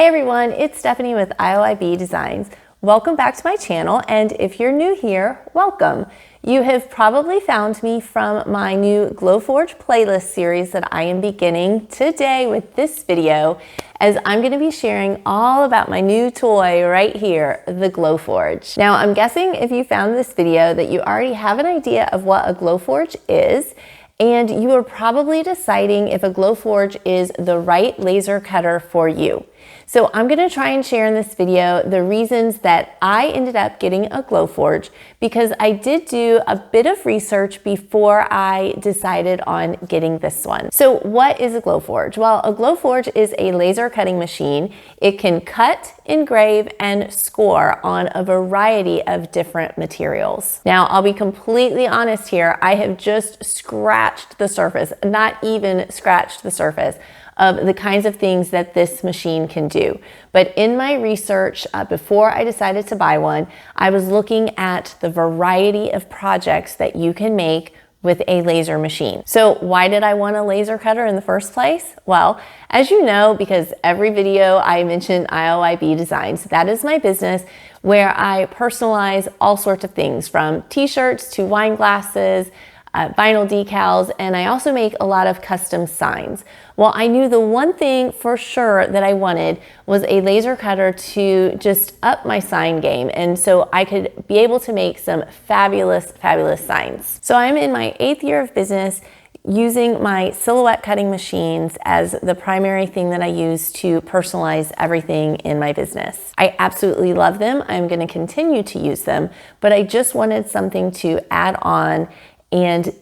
Hey everyone, it's Stephanie with IOIB Designs. Welcome back to my channel, and if you're new here, welcome. You have probably found me from my new Glowforge playlist series that I am beginning today with this video, as I'm going to be sharing all about my new toy right here, the Glowforge. Now, I'm guessing if you found this video that you already have an idea of what a Glowforge is, and you are probably deciding if a Glowforge is the right laser cutter for you. So I'm going to try and share in this video the reasons that I ended up getting a Glowforge, because I did do a bit of research before I decided on getting this one. So what is a Glowforge? Well, a Glowforge is a laser cutting machine. It can cut, engrave, and score on a variety of different materials. Now, I'll be completely honest here. I have just scratched the surface, not even scratched the surface of the kinds of things that this machine can do. But in my research, before I decided to buy one, I was looking at the variety of projects that you can make with a laser machine. So why did I want a laser cutter in the first place? Well, as you know, because every video I mention IOIB Designs, that is my business where I personalize all sorts of things, from t-shirts to wine glasses, vinyl decals, and I also make a lot of custom signs. Well, I knew the one thing for sure that I wanted was a laser cutter to just up my sign game, and so I could be able to make some fabulous, fabulous signs. So I'm in my 8th year of business, using my silhouette cutting machines as the primary thing that I use to personalize everything in my business. I absolutely love them. I'm going to continue to use them, but I just wanted something to add on and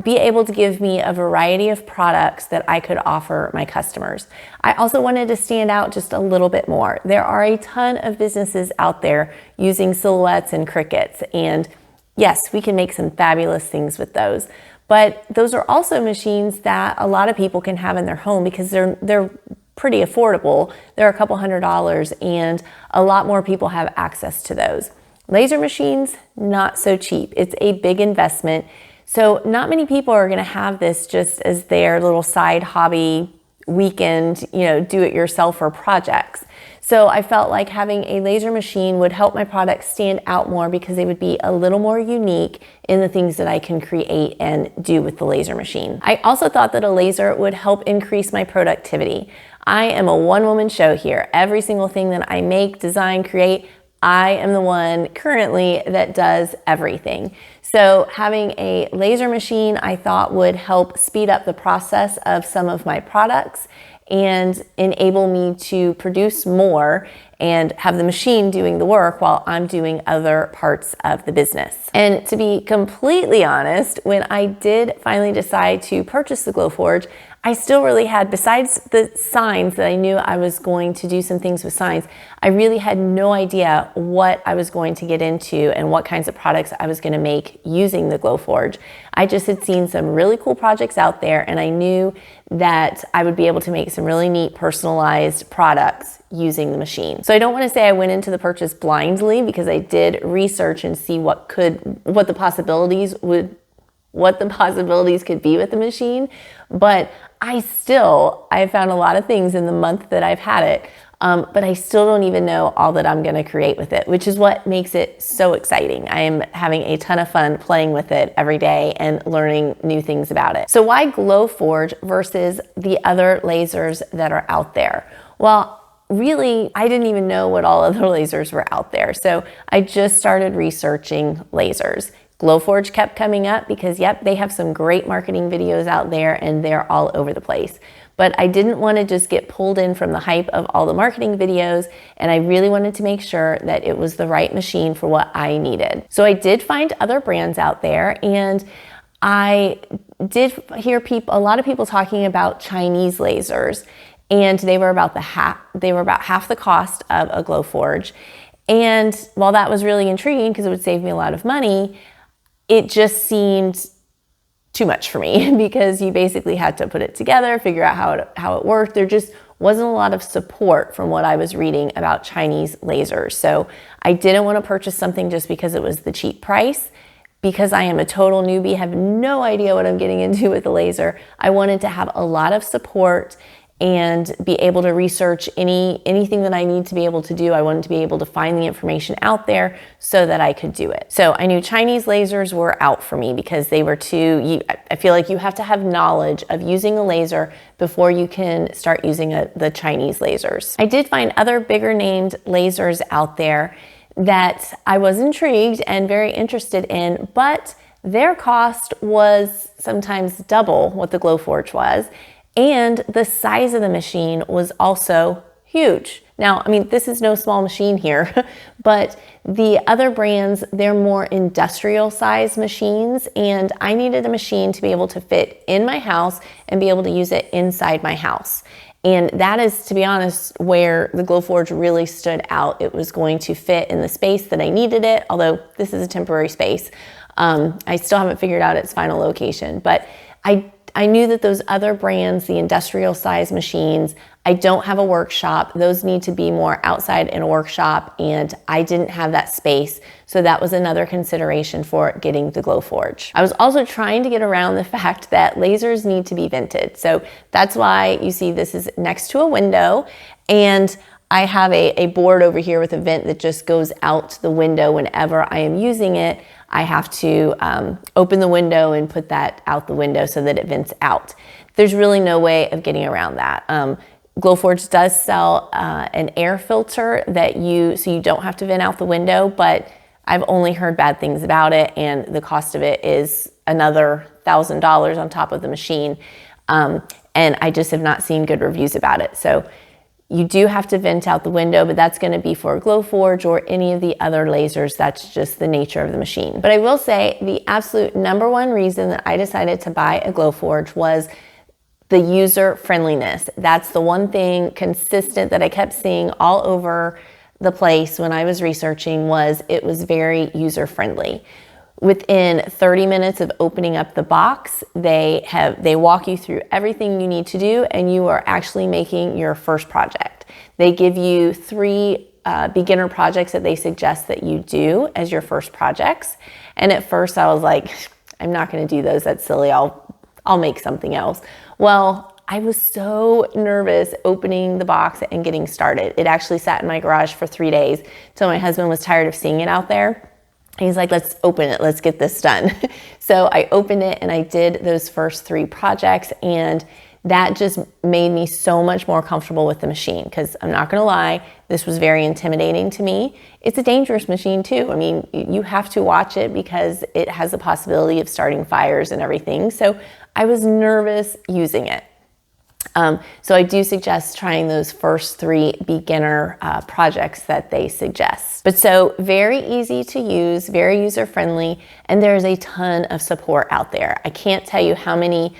be able to give me a variety of products that I could offer my customers. I also wanted to stand out just a little bit more. There are a ton of businesses out there using silhouettes and crickets, and yes, we can make some fabulous things with those. But those are also machines that a lot of people can have in their home because they're pretty affordable. They're a couple $100s, and a lot more people have access to those. Laser machines, not so cheap. It's a big investment. So not many people are going to have this just as their little side hobby weekend, do-it-yourselfer projects. So I felt like having a laser machine would help my products stand out more because they would be a little more unique in the things that I can create and do with the laser machine. I also thought that a laser would help increase my productivity. I am a one-woman show here. Every single thing that I make, design, create, I am the one currently that does everything. So having a laser machine I thought would help speed up the process of some of my products and enable me to produce more and have the machine doing the work while I'm doing other parts of the business. And to be completely honest, when I did finally decide to purchase the Glowforge, I still really had, besides the signs that I knew I was going to do some things with signs, I really had no idea what I was going to get into and what kinds of products I was going to make using the Glowforge. I just had seen some really cool projects out there, and I knew that I would be able to make some really neat personalized products using the machine. So I don't want to say I went into the purchase blindly, because I did research and see what the possibilities could be with the machine, but I found a lot of things in the month that I've had it, but I still don't even know all that I'm going to create with it, which is what makes it so exciting. I am having a ton of fun playing with it every day and learning new things about it. So why Glowforge versus the other lasers that are out there? Well, really, I didn't even know what all other lasers were out there, so I just started researching lasers. Glowforge kept coming up because, yep, they have some great marketing videos out there and they're all over the place. But I didn't want to just get pulled in from the hype of all the marketing videos, and I really wanted to make sure that it was the right machine for what I needed. So I did find other brands out there, and I did hear a lot of people talking about Chinese lasers, and they were about half the cost of a Glowforge. And while that was really intriguing because it would save me a lot of money, it just seemed too much for me because you basically had to put it together, figure out how it worked. There just wasn't a lot of support from what I was reading about Chinese lasers. So I didn't want to purchase something just because it was the cheap price. Because I am a total newbie, have no idea what I'm getting into with the laser, I wanted to have a lot of support and be able to research anything that I need to be able to do. I wanted to be able to find the information out there so that I could do it. So I knew Chinese lasers were out for me because they were I feel like you have to have knowledge of using a laser before you can start using the Chinese lasers. I did find other bigger named lasers out there that I was intrigued and very interested in, but their cost was sometimes double what the Glowforge was. And the size of the machine was also huge. Now, I mean, this is no small machine here, but the other brands, they're more industrial size machines, and I needed a machine to be able to fit in my house and be able to use it inside my house. And that is, to be honest, where the Glowforge really stood out. It was going to fit in the space that I needed it, although this is a temporary space. I still haven't figured out its final location, but I knew that those other brands, the industrial size machines, I don't have a workshop. Those need to be more outside in a workshop, and I didn't have that space. So that was another consideration for getting the Glowforge. I was also trying to get around the fact that lasers need to be vented. So that's why you see this is next to a window, and I have a board over here with a vent that just goes out the window whenever I am using it. I have to open the window and put that out the window so that it vents out. There's really no way of getting around that. Glowforge does sell an air filter so you don't have to vent out the window, but I've only heard bad things about it, and the cost of it is another $1,000 on top of the machine. And I just have not seen good reviews about it. So you do have to vent out the window, but that's going to be for Glowforge or any of the other lasers. That's just the nature of the machine. But I will say the absolute number one reason that I decided to buy a Glowforge was the user friendliness. That's the one thing consistent that I kept seeing all over the place when I was researching, was it was very user friendly. Within 30 minutes of opening up the box, they walk you through everything you need to do, and you are actually making your first project. They give you 3 beginner projects that they suggest that you do as your first projects. And at first I was like, I'm not going to do those. That's silly. I'll make something else. Well, I was so nervous opening the box and getting started. It actually sat in my garage for 3 days till my husband was tired of seeing it out there. He's like, let's open it. Let's get this done. So I opened it and I did those first 3 projects, and that just made me so much more comfortable with the machine, because I'm not going to lie, this was very intimidating to me. It's a dangerous machine too. I mean, you have to watch it because it has the possibility of starting fires and everything. So I was nervous using it. So I do suggest trying those first 3 beginner projects that they suggest. But so very easy to use, very user friendly, and there's a ton of support out there. I can't tell you how many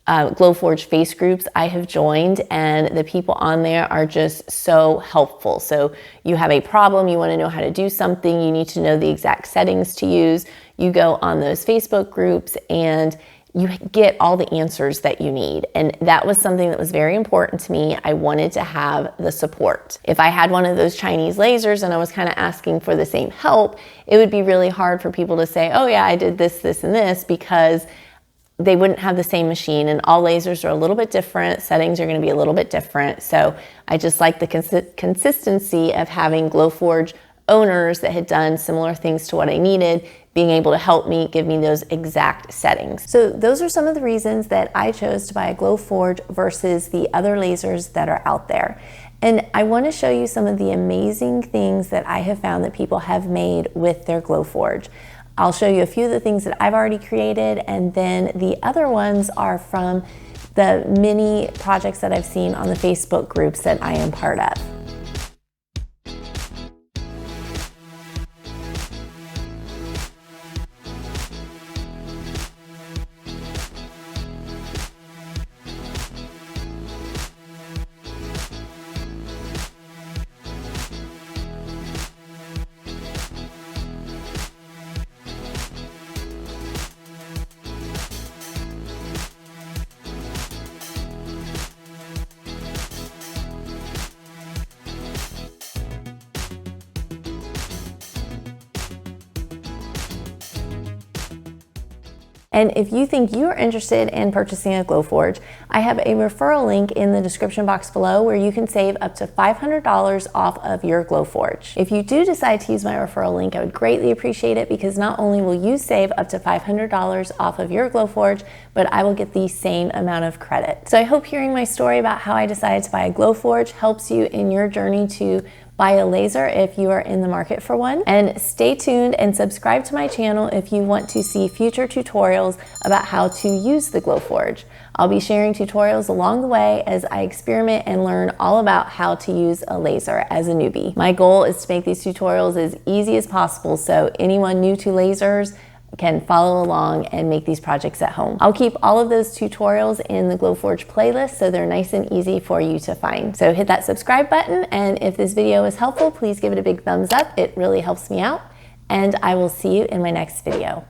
Glowforge face groups I have joined, and the people on there are just so helpful. So you have a problem, you want to know how to do something, you need to know the exact settings to use, you go on those Facebook groups and you get all the answers that you need. And that was something that was very important to me. I wanted to have the support. If I had one of those Chinese lasers and I was kind of asking for the same help, it would be really hard for people to say, oh yeah, I did this, this, and this, because they wouldn't have the same machine, and all lasers are a little bit different. Settings are going to be a little bit different. So I just like the consistency of having Glowforge owners that had done similar things to what I needed, being able to help me, give me those exact settings. So those are some of the reasons that I chose to buy a Glowforge versus the other lasers that are out there. And I want to show you some of the amazing things that I have found that people have made with their Glowforge. I'll show you a few of the things that I've already created, and then the other ones are from the many projects that I've seen on the Facebook groups that I am part of. And if you think you are interested in purchasing a Glowforge, I have a referral link in the description box below where you can save up to $500 off of your Glowforge. If you do decide to use my referral link, I would greatly appreciate it because not only will you save up to $500 off of your Glowforge, but I will get the same amount of credit. So I hope hearing my story about how I decided to buy a Glowforge helps you in your journey to buy a laser if you are in the market for one. And stay tuned and subscribe to my channel if you want to see future tutorials about how to use the Glowforge. I'll be sharing tutorials along the way as I experiment and learn all about how to use a laser as a newbie. My goal is to make these tutorials as easy as possible so anyone new to lasers can follow along and make these projects at home. I'll keep all of those tutorials in the Glowforge playlist so they're nice and easy for you to find. So hit that subscribe button, and if this video was helpful, please give it a big thumbs up. It really helps me out, and I will see you in my next video.